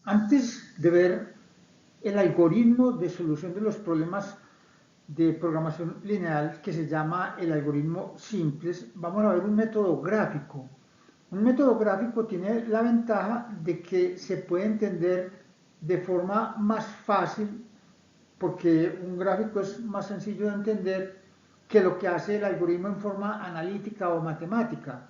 Antes de ver el algoritmo de solución de los problemas de programación lineal que se llama el algoritmo simples, vamos a ver un método gráfico. Un método gráfico tiene la ventaja de que se puede entender de forma más fácil porque un gráfico es más sencillo de entender que lo que hace el algoritmo en forma analítica o matemática.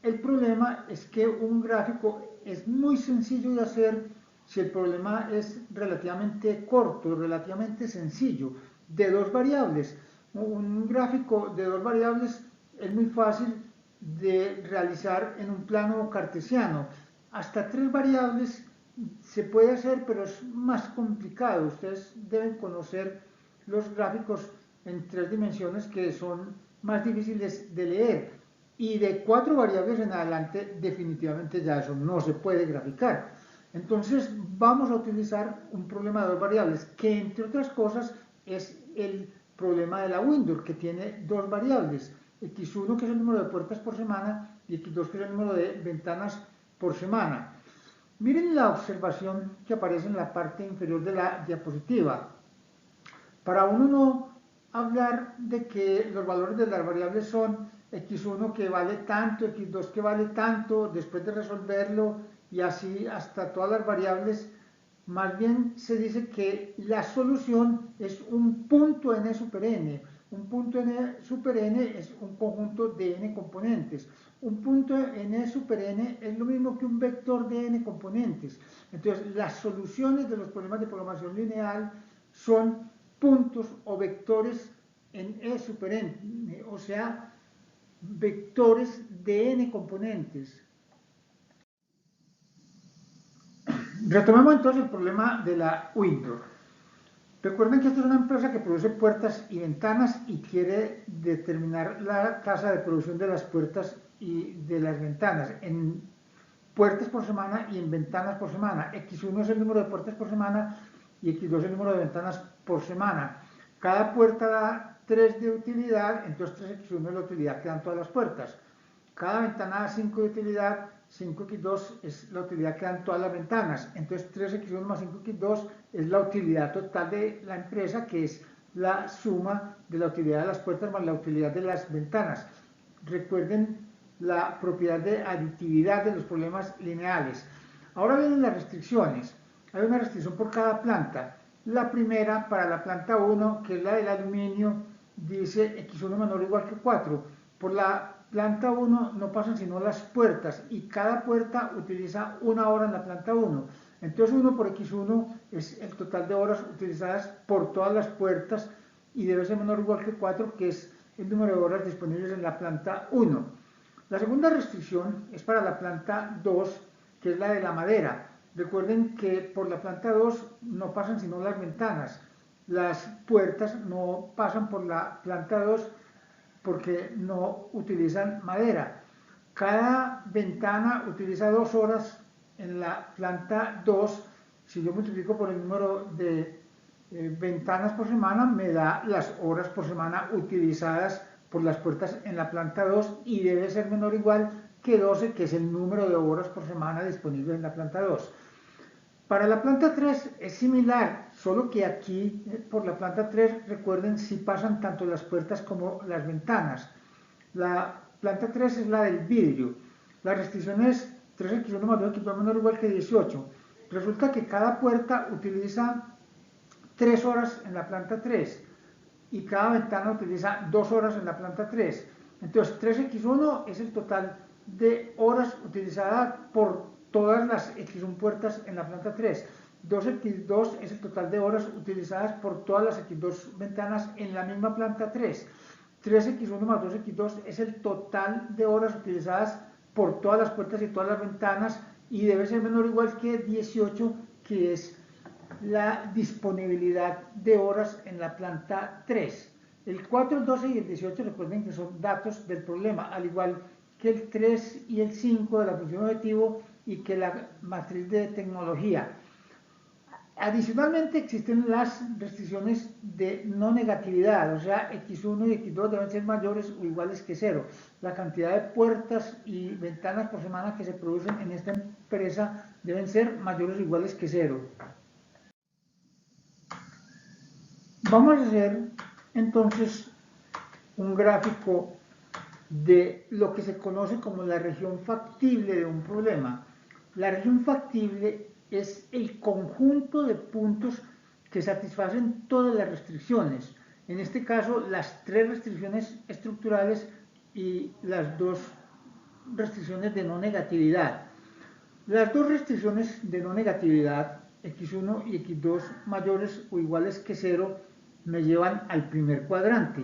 El problema es que un gráfico es muy sencillo de hacer si el problema es relativamente corto, relativamente sencillo, de dos variables. Un gráfico de dos variables es muy fácil de realizar en un plano cartesiano. Hasta tres variables se puede hacer, pero es más complicado. Ustedes deben conocer los gráficos en tres dimensiones que son más difíciles de leer. Y de cuatro variables en adelante, definitivamente ya eso no se puede graficar. Entonces vamos a utilizar un problema de dos variables, que entre otras cosas es el problema de la window, que tiene dos variables, x1 que es el número de puertas por semana y x2 que es el número de ventanas por semana. Miren la observación que aparece en la parte inferior de la diapositiva. Para uno no hablar de que los valores de las variables son x1 que vale tanto, x2 que vale tanto, después de resolverlo y así hasta todas las variables, más bien se dice que la solución es un punto n super n. Un punto n super n es un conjunto de n componentes. Un punto n super n es lo mismo que un vector de n componentes. Entonces, las soluciones de los problemas de programación lineal son puntos o vectores en E super n, o sea, vectores de n componentes. Retomemos entonces el problema de la window. Recuerden que esta es una empresa que produce puertas y ventanas y quiere determinar la tasa de producción de las puertas y de las ventanas en puertas por semana y en ventanas por semana. X1 es el número de puertas por semana y X2 es el número de ventanas por semana. Cada puerta da 3 de utilidad, entonces 3x1 es la utilidad que dan todas las puertas. Cada ventana da 5 de utilidad, 5x2 es la utilidad que dan todas las ventanas. Entonces 3x1 más 5x2 es la utilidad total de la empresa, que es la suma de la utilidad de las puertas más la utilidad de las ventanas. Recuerden la propiedad de aditividad de los problemas lineales. Ahora vienen las restricciones. Hay una restricción por cada planta. La primera, para la planta 1, que es la del aluminio, dice x1 menor o igual que 4. Por la planta 1 no pasan sino las puertas y cada puerta utiliza una hora en la planta 1. Entonces 1 por x1 es el total de horas utilizadas por todas las puertas y debe ser menor o igual que 4, que es el número de horas disponibles en la planta 1. La segunda restricción es para la planta 2, que es la de la madera. Recuerden que por la planta 2 no pasan sino las ventanas. Las puertas no pasan por la planta 2 porque no utilizan madera. Cada ventana utiliza 2 horas en la planta 2. Si yo multiplico por el número de ventanas por semana, me da las horas por semana utilizadas por las puertas en la planta 2 y debe ser menor o igual que 12, que es el número de horas por semana disponible en la planta 2. Para la planta 3 es similar, solo que aquí por la planta 3, recuerden, si pasan tanto las puertas como las ventanas. La planta 3 es la del vidrio. La restricción es 3x1 más 2x2 menor o igual que 18. Resulta que cada puerta utiliza 3 horas en la planta 3 y cada ventana utiliza 2 horas en la planta 3. Entonces 3x1 es el total de horas utilizadas por todas las x1 puertas en la planta 3. 2x2 es el total de horas utilizadas por todas las x2 ventanas en la misma planta 3. 3x1 más 2x2 es el total de horas utilizadas por todas las puertas y todas las ventanas y debe ser menor o igual que 18, que es la disponibilidad de horas en la planta 3. El 4, el 12 y el 18 recuerden que son datos del problema, al igual que el 3 y el 5 de la función objetivo y que la matriz de tecnología. Adicionalmente existen las restricciones de no negatividad, o sea, x1 y x2 deben ser mayores o iguales que 0. La cantidad de puertas y ventanas por semana que se producen en esta empresa deben ser mayores o iguales que 0. Vamos a hacer entonces un gráfico de lo que se conoce como la región factible de un problema. La región factible es el conjunto de puntos que satisfacen todas las restricciones. En este caso, las 3 restricciones estructurales y las 2 restricciones de no negatividad. Las 2 restricciones de no negatividad, x1 y x2 mayores o iguales que 0, me llevan al primer cuadrante.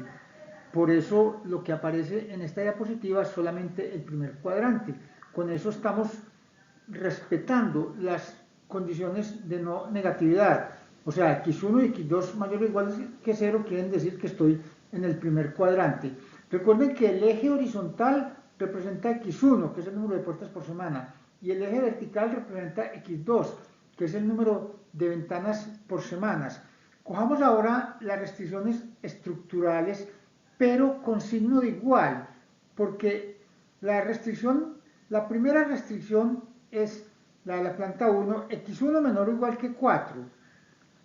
Por eso lo que aparece en esta diapositiva es solamente el primer cuadrante. Con eso estamos respetando las condiciones de no negatividad. O sea, x1 y x2 mayores o iguales que 0 quieren decir que estoy en el primer cuadrante. Recuerden que el eje horizontal representa x1, que es el número de puertas por semana, y el eje vertical representa x2, que es el número de ventanas por semanas. Cojamos ahora las restricciones estructurales, pero con signo de igual, porque la primera restricción es la de la planta 1, x1 menor o igual que 4.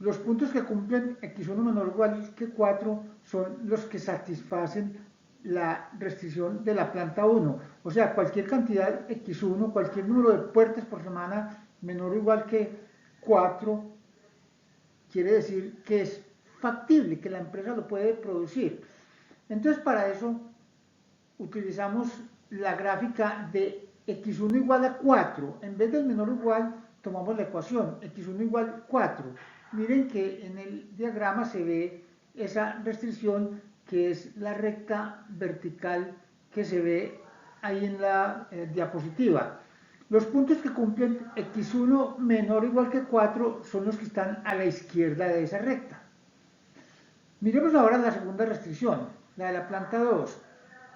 Los puntos que cumplen x1 menor o igual que 4 son los que satisfacen la restricción de la planta 1. O sea, cualquier cantidad x1, cualquier número de puertas por semana menor o igual que 4, quiere decir que es factible, que la empresa lo puede producir. Entonces, para eso utilizamos la gráfica de x1 igual a 4. En vez del menor o igual, tomamos la ecuación x1 igual 4. Miren que en el diagrama se ve esa restricción que es la recta vertical que se ve ahí en la diapositiva. Los puntos que cumplen x1 menor o igual que 4 son los que están a la izquierda de esa recta. Miremos ahora la segunda restricción, la de la planta 2,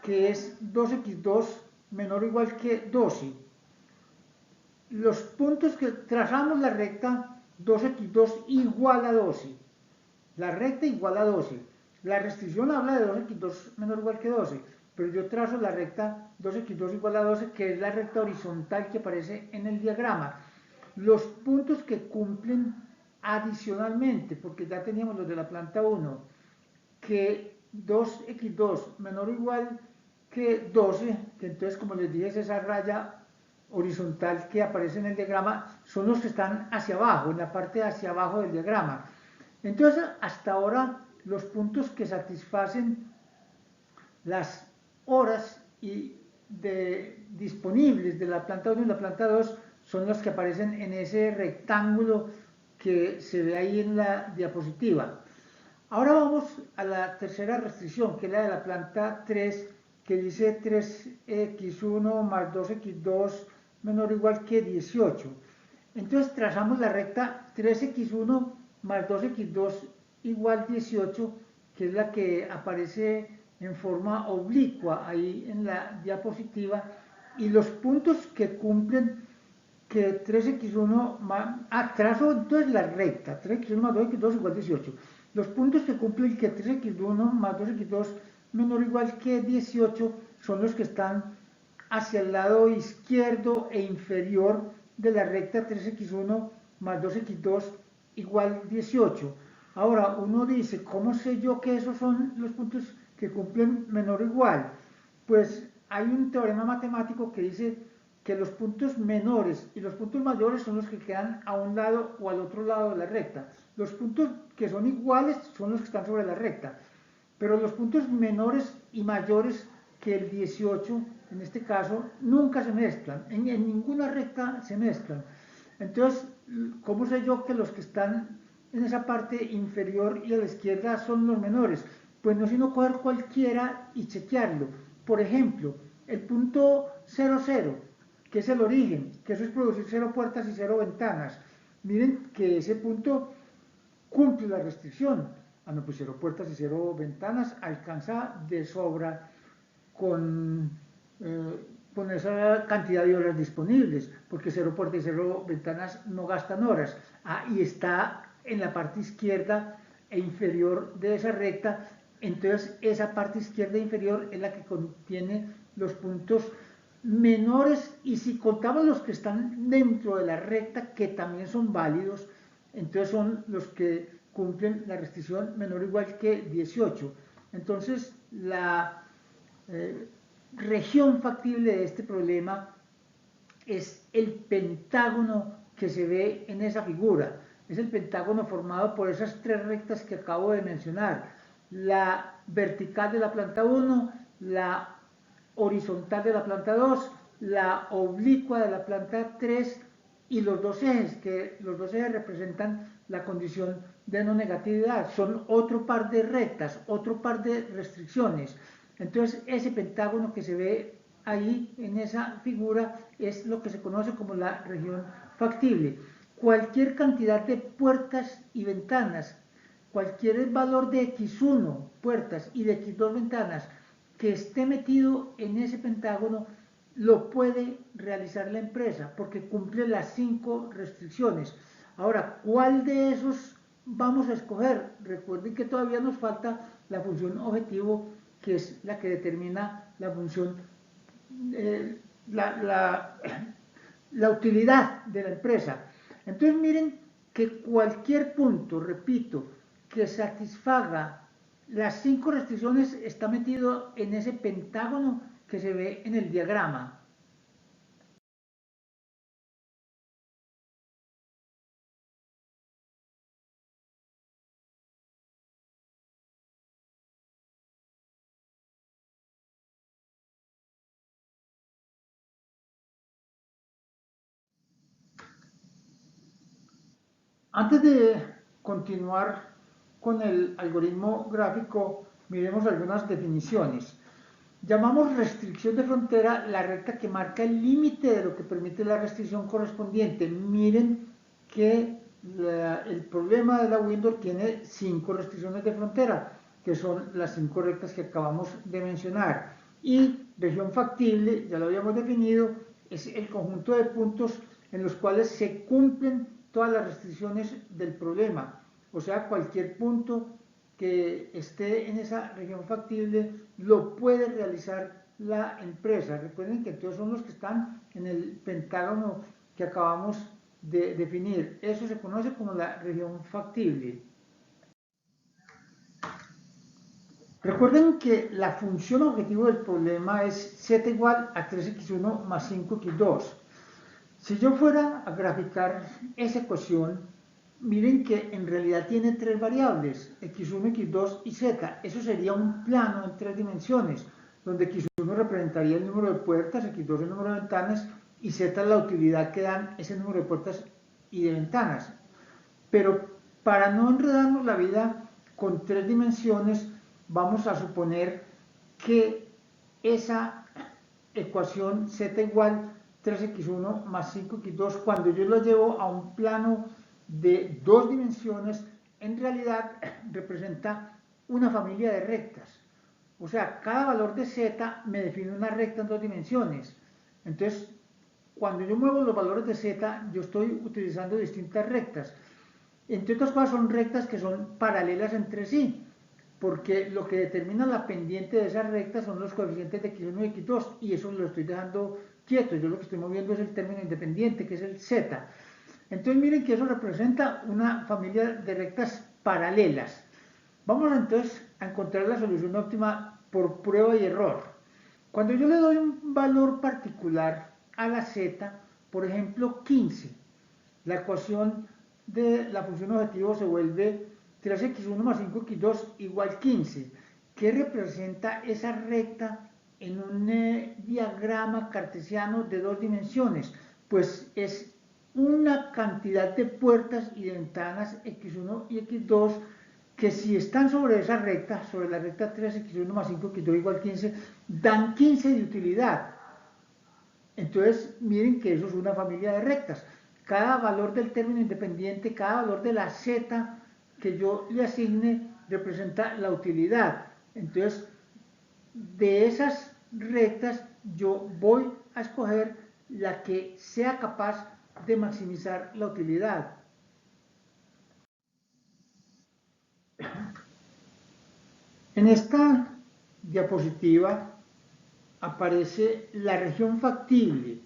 que es 2x2 menor o igual que 12. Los puntos que trazamos la recta 2x2 igual a 12. La recta igual a 12. La restricción habla de 2x2 menor o igual que 12, pero yo trazo la recta 2x2 igual a 12, que es la recta horizontal que aparece en el diagrama. Los puntos que cumplen adicionalmente, porque ya teníamos los de la planta 1, que 2x2 menor o igual que 12, que entonces, como les dije, es esa raya horizontal que aparece en el diagrama, son los que están hacia abajo, en la parte hacia abajo del diagrama. Entonces, hasta ahora, los puntos que satisfacen las horas disponibles de la planta 1 y la planta 2 son los que aparecen en ese rectángulo que se ve ahí en la diapositiva. Ahora vamos a la tercera restricción, que es la de la planta 3, que dice 3x1 más 2x2 menor o igual que 18. Entonces trazamos la recta 3x1 más 2x2 igual 18, que es la que aparece en forma oblicua ahí en la diapositiva, y los puntos que cumplen que 3x1 más... trazo entonces la recta, 3x1 más 2x2 igual 18. Los puntos que cumplen que 3x1 más 2x2 menor o igual que 18 son los que están hacia el lado izquierdo e inferior de la recta 3x1 más 2x2 igual 18. Ahora, uno dice, ¿cómo sé yo que esos son los puntos que cumplen menor o igual? Pues hay un teorema matemático que dice que los puntos menores y los puntos mayores son los que quedan a un lado o al otro lado de la recta. Los puntos que son iguales son los que están sobre la recta, pero los puntos menores y mayores que el 18, en este caso, nunca se mezclan, en ninguna recta se mezclan. Entonces, ¿cómo sé yo que los que están en esa parte inferior y a la izquierda son los menores? Pues no sino coger cualquiera y chequearlo. Por ejemplo, el punto 00, que es el origen, que eso es producir 0 puertas y 0 ventanas. Miren que ese punto cumple la restricción. No, pues 0 puertas y 0 ventanas alcanza de sobra con con esa cantidad de horas disponibles, porque cero puertas y cero ventanas no gastan horas. Y está en la parte izquierda e inferior de esa recta. Entonces esa parte izquierda e inferior es la que contiene los puntos menores, y si contamos los que están dentro de la recta, que también son válidos, entonces son los que cumplen la restricción menor o igual que 18. Entonces la región factible de este problema es el pentágono que se ve en esa figura. Es el pentágono formado por esas tres rectas que acabo de mencionar: la vertical de la planta 1, la horizontal de la planta 2, la oblicua de la planta 3 y los dos ejes, que los dos ejes representan la condición de no negatividad. Son otro par de rectas, otro par de restricciones. Entonces ese pentágono que se ve ahí en esa figura es lo que se conoce como la región factible. Cualquier cantidad de puertas y ventanas, cualquier valor de x1 puertas y de x2 ventanas que esté metido en ese pentágono, lo puede realizar la empresa porque cumple las 5 restricciones. Ahora, ¿cuál de esos vamos a escoger? Recuerden que todavía nos falta la función objetivo, que es la que determina la función, la utilidad de la empresa. Entonces miren que cualquier punto, repito, que satisfaga las 5 restricciones está metido en ese pentágono que se ve en el diagrama. Antes de continuar con el algoritmo gráfico, miremos algunas definiciones. Llamamos restricción de frontera la recta que marca el límite de lo que permite la restricción correspondiente. Miren que el problema de la Windows tiene 5 restricciones de frontera, que son las 5 rectas que acabamos de mencionar. Y región factible, ya lo habíamos definido, es el conjunto de puntos en los cuales se cumplen todas las restricciones del problema. O sea, cualquier punto que esté en esa región factible lo puede realizar la empresa. Recuerden que todos son los que están en el pentágono que acabamos de definir. Eso se conoce como la región factible. Recuerden que la función objetivo del problema es z igual a 3x1 más 5x2. Si yo fuera a graficar esa ecuación, miren que en realidad tiene 3 variables, x1, x2 y z. Eso sería un plano en 3 dimensiones, donde x1 representaría el número de puertas, x2 el número de ventanas y z la utilidad que dan ese número de puertas y de ventanas. Pero para no enredarnos la vida con 3 dimensiones, vamos a suponer que esa ecuación z igual 3x1 más 5x2, cuando yo lo llevo a un plano de 2 dimensiones, en realidad representa una familia de rectas. O sea, cada valor de z me define una recta en 2 dimensiones. Entonces, cuando yo muevo los valores de z, yo estoy utilizando distintas rectas. Entre otras cosas, son rectas que son paralelas entre sí, porque lo que determina la pendiente de esas rectas son los coeficientes de x1 y x2, y eso lo estoy dejando quieto. Yo lo que estoy moviendo es el término independiente, que es el z. Entonces miren que eso representa una familia de rectas paralelas. Vamos entonces a encontrar la solución óptima por prueba y error. Cuando yo le doy un valor particular a la z, por ejemplo 15, la ecuación de la función objetivo se vuelve 3x1 más 5x2 igual 15. ¿Qué representa esa recta en un diagrama cartesiano de 2 dimensiones? Pues es una cantidad de puertas y de ventanas x1 y x2 que si están sobre esa recta, sobre la recta 3x1 más 5x2 igual 15, dan 15 de utilidad. Entonces miren que eso es una familia de rectas. Cada valor del término independiente, cada valor de la z que yo le asigne representa la utilidad. Entonces, de esas rectas, yo voy a escoger la que sea capaz de maximizar la utilidad. En esta diapositiva aparece la región factible,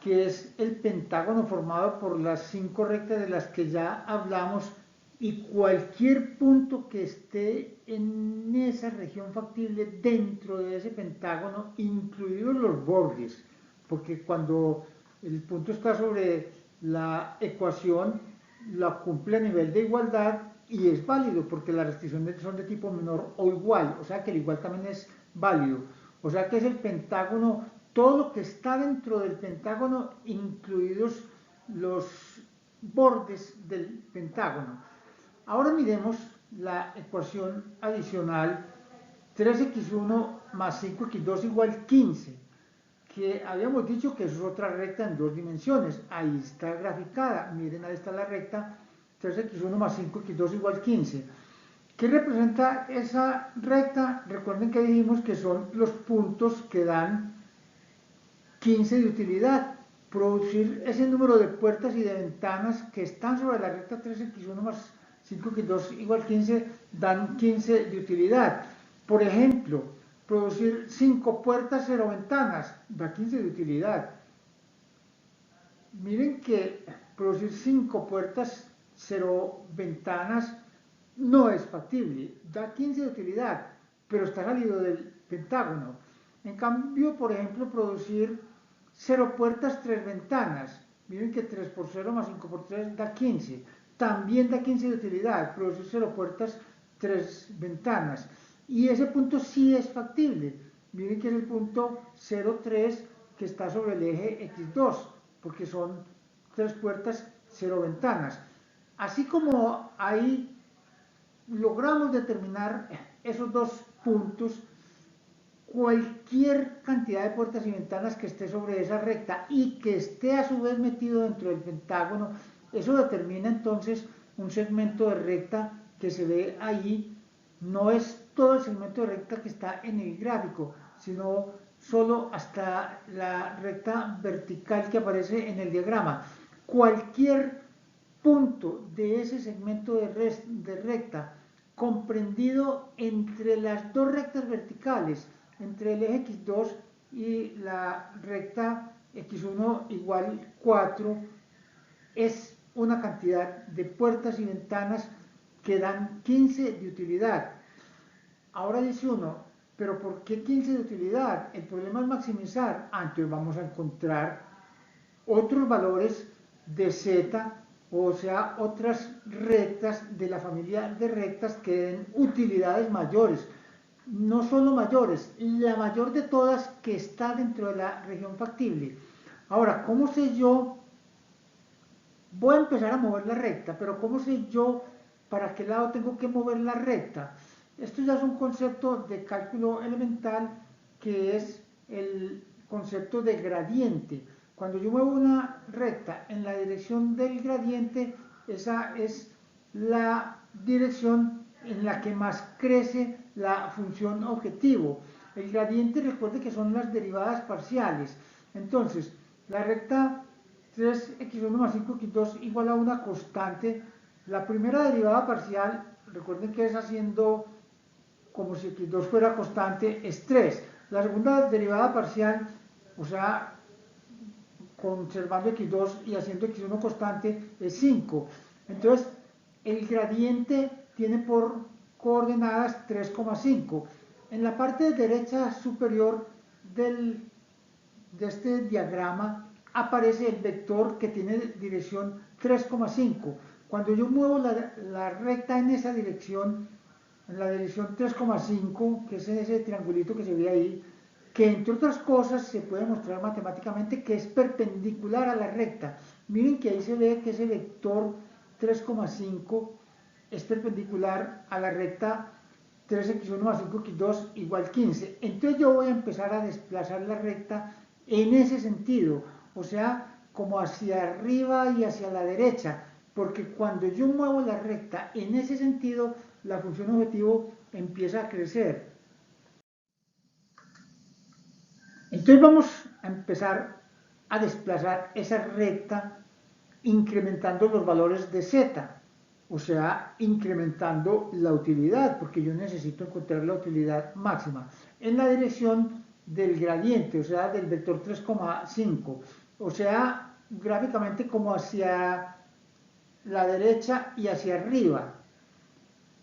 que es el pentágono formado por las 5 rectas de las que ya hablamos, y cualquier punto que esté en esa región factible dentro de ese pentágono, incluidos los bordes, porque cuando el punto está sobre la ecuación, la cumple a nivel de igualdad y es válido, porque las restricciones son de tipo menor o igual, o sea que el igual también es válido. O sea que es el pentágono, todo lo que está dentro del pentágono, incluidos los bordes del pentágono. Ahora miremos la ecuación adicional 3x1 más 5x2 igual 15, que habíamos dicho que eso es otra recta en 2 dimensiones. Ahí está graficada, miren, ahí está la recta 3x1 más 5x2 igual 15. ¿Qué representa esa recta? Recuerden que dijimos que son los puntos que dan 15 de utilidad. Producir ese número de puertas y de ventanas que están sobre la recta 3x1 más 5x2 igual 15 dan 15 de utilidad. Por ejemplo, producir 5 puertas, 0 ventanas da 15 de utilidad. Miren que producir 5 puertas, 0 ventanas no es factible, da 15 de utilidad, pero está salido del pentágono. En cambio, por ejemplo, producir 0 puertas, 3 ventanas. Miren que 3 por 0 más 5 por 3 da 15. También da 15 de utilidad, producir 0 puertas, 3 ventanas. Y ese punto sí es factible. Miren que es el punto 0,3 que está sobre el eje X2, porque son 3 puertas, 0 ventanas. Así como ahí logramos determinar esos dos puntos, cualquier cantidad de puertas y ventanas que esté sobre esa recta y que esté a su vez metido dentro del pentágono, eso determina entonces un segmento de recta que se ve ahí. No es todo el segmento de recta que está en el gráfico, sino solo hasta la recta vertical que aparece en el diagrama. Cualquier punto de ese segmento de recta comprendido entre las dos rectas verticales, entre el eje X2 y la recta X1 igual 4, es una cantidad de puertas y ventanas que dan 15 de utilidad. Ahora dice uno, pero ¿por qué 15 de utilidad? El problema es maximizar. Entonces vamos a encontrar otros valores de Z, o sea, otras rectas de la familia de rectas que den utilidades mayores. No solo mayores, la mayor de todas que está dentro de la región factible. Ahora, ¿cómo sé yo? Voy a empezar a mover la recta, pero ¿cómo sé yo para qué lado tengo que mover la recta? Esto ya es un concepto de cálculo elemental, que es el concepto de gradiente. Cuando yo muevo una recta en la dirección del gradiente, esa es la dirección en la que más crece la función objetivo. El gradiente, recuerde que son las derivadas parciales. Entonces, la recta 3x1 más 5x2 igual a una constante. La primera derivada parcial, recuerden que es haciendo como si x2 fuera constante, es 3. La segunda derivada parcial, o sea, conservando x2 y haciendo x1 constante, es 5. Entonces, el gradiente tiene por coordenadas 3,5. En la parte derecha superior de este diagrama aparece el vector que tiene dirección 3,5. Cuando yo muevo la recta en esa dirección, en la dirección 3,5, que es ese triangulito que se ve ahí, que entre otras cosas se puede mostrar matemáticamente que es perpendicular a la recta. Miren que ahí se ve que ese vector 3,5 es perpendicular a la recta 3x1 más 5x2 igual 15. Entonces yo voy a empezar a desplazar la recta en ese sentido, o sea, como hacia arriba y hacia la derecha, porque cuando yo muevo la recta en ese sentido, la función objetivo empieza a crecer. Entonces vamos a empezar a desplazar esa recta incrementando los valores de z, o sea, incrementando la utilidad, porque yo necesito encontrar la utilidad máxima en la dirección del gradiente, o sea, del vector 3,5, o sea, gráficamente como hacia la derecha y hacia arriba,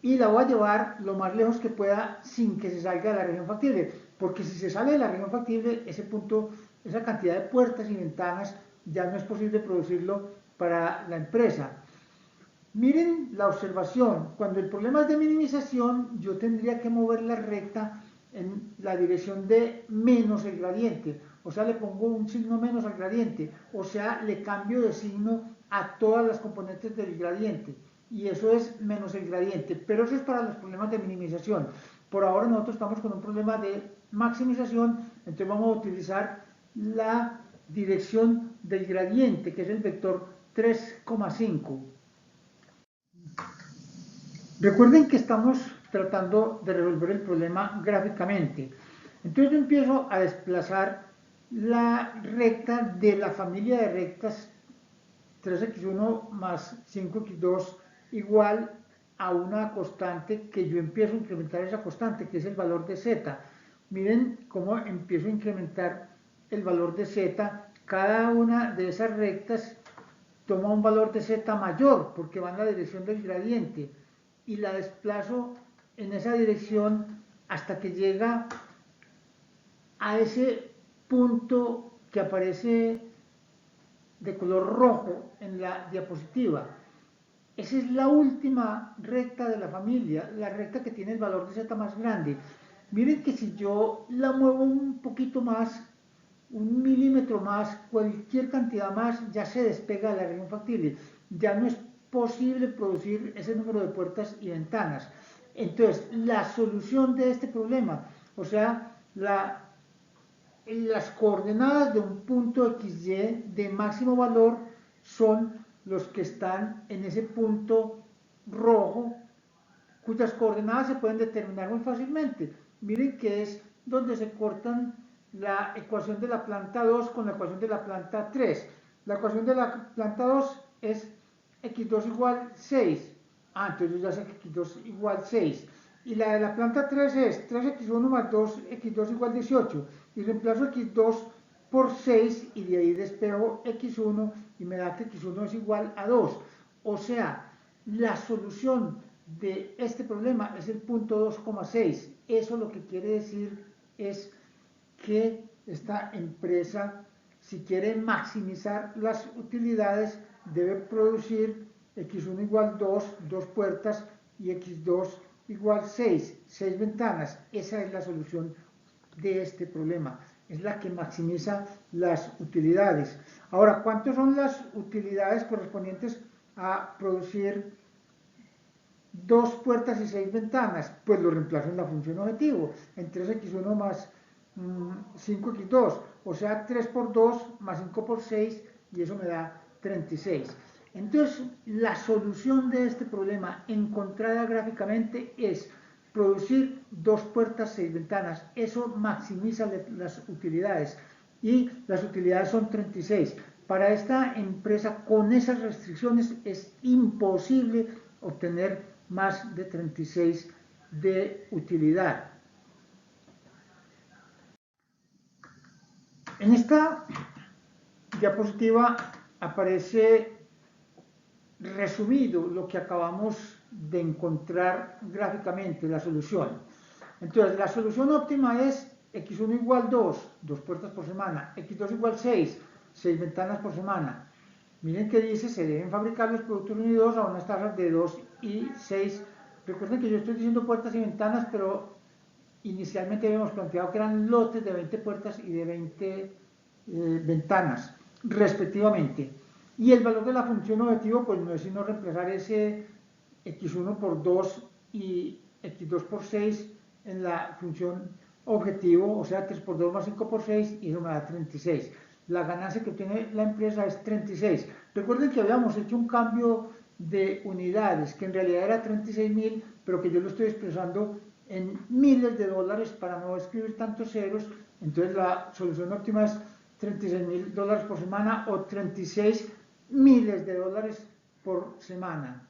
y la voy a llevar lo más lejos que pueda sin que se salga de la región factible, porque si se sale de la región factible, ese punto, esa cantidad de puertas y ventanas ya no es posible producirlo para la empresa. Miren la observación, cuando el problema es de minimización, yo tendría que mover la recta en la dirección de menos el gradiente, o sea, le pongo un signo menos al gradiente, o sea, le cambio de signo a todas las componentes del gradiente, y eso es menos el gradiente, pero eso es para los problemas de minimización. Por ahora nosotros estamos con un problema de maximización, entonces vamos a utilizar la dirección del gradiente, que es el vector 3,5. Recuerden que estamos tratando de resolver el problema gráficamente. Entonces yo empiezo a desplazar la recta de la familia de rectas 3x1 más 5x2 igual a una constante que yo empiezo a incrementar esa constante, que es el valor de z. Miren cómo empiezo a incrementar el valor de z. Cada una de esas rectas toma un valor de z mayor porque va en la dirección del gradiente y la desplazo en esa dirección hasta que llega a ese punto que aparece de color rojo en la diapositiva. Esa es la última recta de la familia, la recta que tiene el valor de z más grande. Miren que si yo la muevo un poquito más, un milímetro más, cualquier cantidad más, ya se despega de la región factible. Ya no es posible producir ese número de puertas y ventanas. Entonces, la solución de este problema, o sea, las coordenadas de un punto XY de máximo valor son los que están en ese punto rojo, cuyas coordenadas se pueden determinar muy fácilmente. Miren que es donde se cortan la ecuación de la planta 2 con la ecuación de la planta 3. La ecuación de la planta 2 es x2 igual 6. Entonces yo ya sé que x2 igual 6. Y la de la planta 3 es 3x1 más 2x2 igual 18. Y reemplazo x2 por 6 y de ahí despejo x1 y me da que x1 es igual a 2. O sea, la solución de este problema es el punto 2,6. Eso lo que quiere decir es que esta empresa, si quiere maximizar las utilidades, debe producir x1 igual 2, 2 puertas, y x2 igual 6, 6 ventanas. Esa es la solución de este problema. Es la que maximiza las utilidades. Ahora, ¿cuántas son las utilidades correspondientes a producir 2 puertas y 6 ventanas? Pues lo reemplazo en la función objetivo, en 3x1 más 5x2, o sea 3 por 2 más 5 por 6, y eso me da 36. Entonces, la solución de este problema encontrada gráficamente es producir 2 puertas, 6 ventanas. Eso maximiza las utilidades, y las utilidades son 36. Para esta empresa, con esas restricciones, es imposible obtener más de 36 de utilidad. En esta diapositiva aparece resumido lo que acabamos de encontrar gráficamente, la solución. Entonces, la solución óptima es x1 igual 2, 2 puertas por semana, x2 igual 6, 6 ventanas por semana. Miren que dice, se deben fabricar los productos unidos a unas tasas de 2 y 6. Recuerden que yo estoy diciendo puertas y ventanas, pero inicialmente habíamos planteado que eran lotes de 20 puertas y de 20 ventanas, respectivamente. Y el valor de la función objetivo, pues no es sino reemplazar ese x1 por 2 y x2 por 6 en la función objetivo, o sea, 3 por 2 más 5 por 6, y eso me da 36. La ganancia que obtiene la empresa es 36. Recuerden que habíamos hecho un cambio de unidades, que en realidad era 36.000, pero que yo lo estoy expresando en miles de dólares para no escribir tantos ceros, Entonces la solución óptima es $36.000 por semana o 36 miles de dólares por semana.